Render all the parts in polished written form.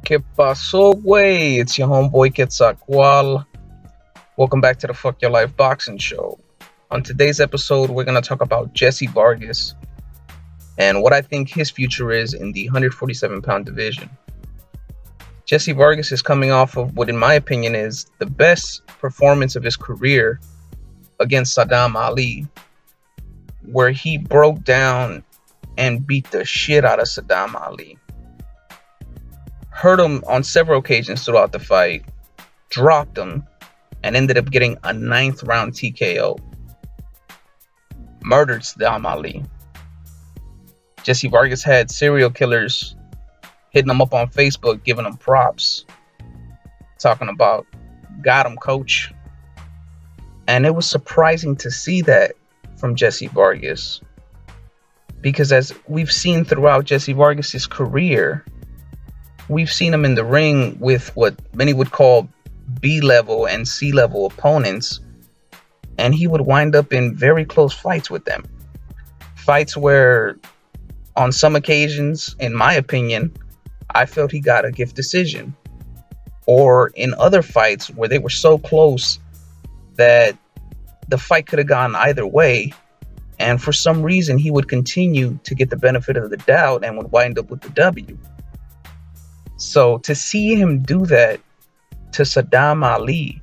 ¿Qué pasó, güey? It's your homeboy Quetzalcoatl. Welcome back to the Fuck Your Life Boxing Show. On today's episode, we're going to talk about Jessie Vargas and what I think his future is in the 147-pound division. Jessie Vargas is coming off of what, in my opinion, is the best performance of his career against Saddam Ali, where he broke down and beat the shit out of Saddam Ali. Hurt him on several occasions throughout the fight, dropped him, and ended up getting a 9th round TKO. Murdered Saddam Ali. Jessie Vargas had serial killers hitting him up on Facebook, giving him props, talking about, got him, coach. And it was surprising to see that from Jessie Vargas, because as we've seen throughout Jessie Vargas' career, we've seen him in the ring with what many would call B-level and C-level opponents, and he would wind up in very close fights with them. Fights where, on some occasions, in my opinion, I felt he got a gift decision. Or in other fights where they were so close that the fight could have gone either way, and for some reason he would continue to get the benefit of the doubt and would wind up with the W. So to see him do that to Saddam Ali,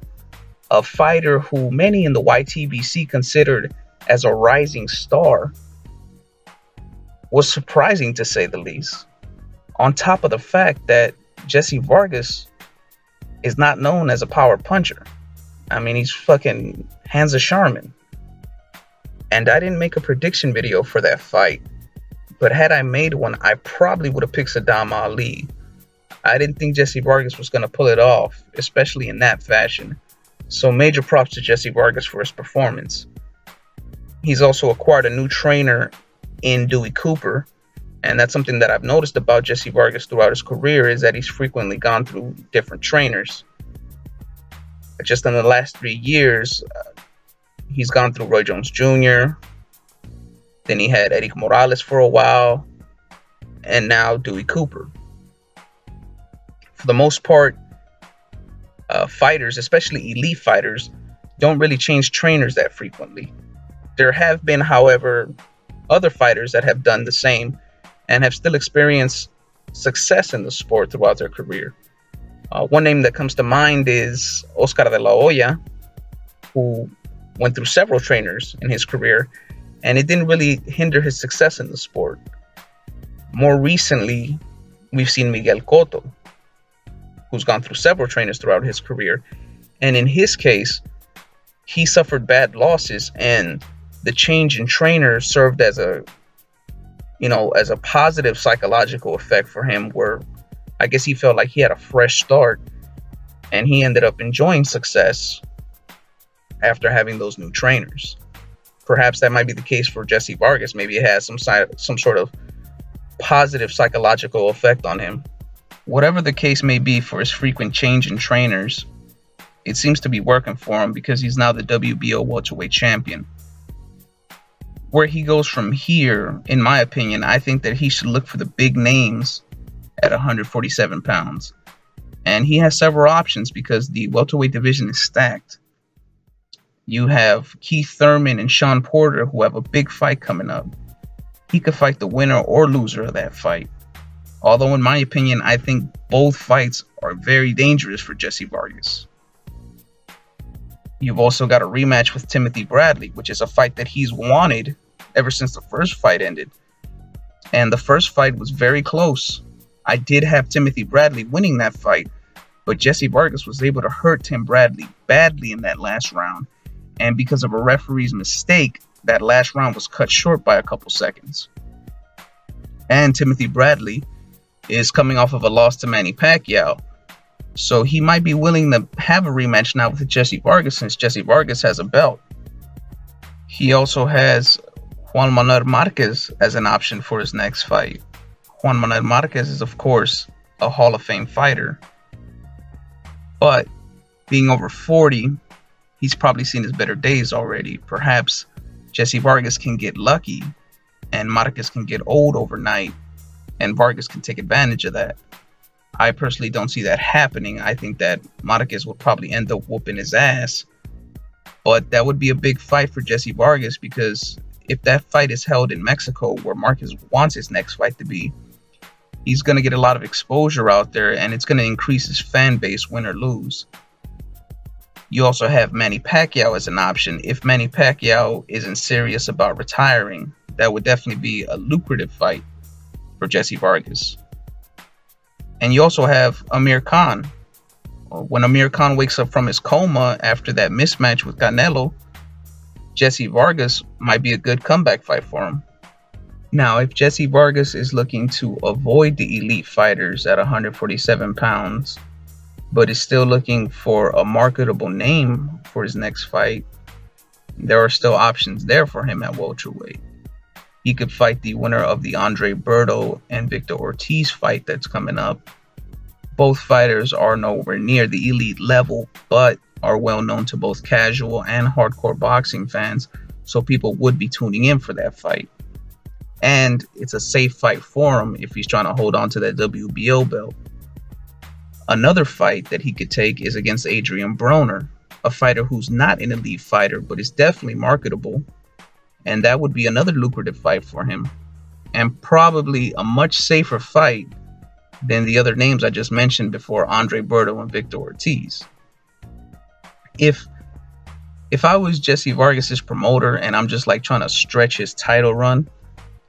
a fighter who many in the YTBC considered as a rising star, was surprising to say the least. On top of the fact that Jessie Vargas is not known as a power puncher. I mean, he's fucking hands of Charmin. And I didn't make a prediction video for that fight, but had I made one, I probably would have picked Saddam Ali. I didn't think Jessie Vargas was going to pull it off, especially in that fashion. So major props to Jessie Vargas for his performance. He's also acquired a new trainer in Dewey Cooper. And that's something that I've noticed about Jessie Vargas throughout his career, is that he's frequently gone through different trainers. Just in the last 3 years, he's gone through Roy Jones Jr., then he had Eric Morales for a while, and now Dewey Cooper. For the most part, fighters, especially elite fighters, don't really change trainers that frequently. There have been, however, other fighters that have done the same and have still experienced success in the sport throughout their career. One name that comes to mind is Oscar de la Hoya, who went through several trainers in his career, and it didn't really hinder his success in the sport. More recently, we've seen Miguel Cotto, who's gone through several trainers throughout his career. And in his case, he suffered bad losses, and the change in trainer served as a positive psychological effect for him, where I guess he felt like he had a fresh start, and he ended up enjoying success after having those new trainers. Perhaps that might be the case for Jessie Vargas. Maybe it has some sort of positive psychological effect on him. Whatever the case may be for his frequent change in trainers, it seems to be working for him, because he's now the WBO welterweight champion. Where he goes from here, in my opinion, I think that he should look for the big names at 147 pounds. And he has several options, because the welterweight division is stacked. You have Keith Thurman and Sean Porter, who have a big fight coming up. He could fight the winner or loser of that fight. Although, in my opinion, I think both fights are very dangerous for Jessie Vargas. You've also got a rematch with Timothy Bradley, which is a fight that he's wanted ever since the first fight ended. And the first fight was very close. I did have Timothy Bradley winning that fight, but Jessie Vargas was able to hurt Tim Bradley badly in that last round. And because of a referee's mistake, that last round was cut short by a couple seconds. And Timothy Bradley is coming off of a loss to Manny Pacquiao, so he might be willing to have a rematch now with Jessie Vargas, since Jessie Vargas has a belt. He also has Juan Manuel Marquez as an option for his next fight. Juan Manuel Marquez is, of course, a Hall of Fame fighter, but being over 40, he's probably seen his better days already. Perhaps Jessie Vargas can get lucky and Marquez can get old overnight, and Vargas can take advantage of that. I personally don't see that happening. I think that Marquez would probably end up whooping his ass. But that would be a big fight for Jessie Vargas, because if that fight is held in Mexico, where Marquez wants his next fight to be, he's going to get a lot of exposure out there, and it's going to increase his fan base, win or lose. You also have Manny Pacquiao as an option. If Manny Pacquiao isn't serious about retiring, that would definitely be a lucrative fight for Jessie Vargas. And you also have Amir Khan. When Amir Khan wakes up from his coma after that mismatch with Canelo, Jessie Vargas might be a good comeback fight for him. Now, if Jessie Vargas is looking to avoid the elite fighters at 147 pounds, but is still looking for a marketable name for his next fight, there are still options there for him at welterweight. He could fight the winner of the Andre Berto and Victor Ortiz fight that's coming up. Both fighters are nowhere near the elite level, but are well known to both casual and hardcore boxing fans, so people would be tuning in for that fight. And it's a safe fight for him if he's trying to hold on to that WBO belt. Another fight that he could take is against Adrian Broner, a fighter who's not an elite fighter, but is definitely marketable. And that would be another lucrative fight for him. And probably a much safer fight than the other names I just mentioned before, Andre Berto and Victor Ortiz. If I was Jessie Vargas' promoter and I'm just like trying to stretch his title run,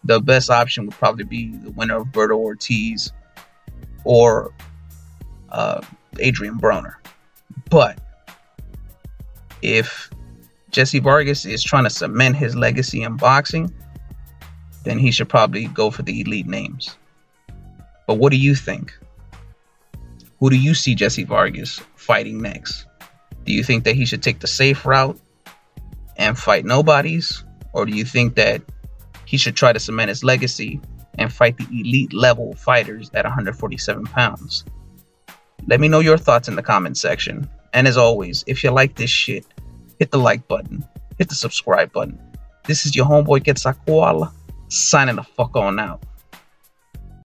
the best option would probably be the winner of Berto Ortiz or Adrian Broner. But if Jessie Vargas is trying to cement his legacy in boxing, then he should probably go for the elite names. But what do you think? Who do you see Jessie Vargas fighting next? Do you think that he should take the safe route and fight nobodies? Or do you think that he should try to cement his legacy and fight the elite level fighters at 147 pounds? Let me know your thoughts in the comment section. And as always, if you like this shit, hit the like button, hit the subscribe button. This is your homeboy Quetzalcoatl, signing the fuck on out.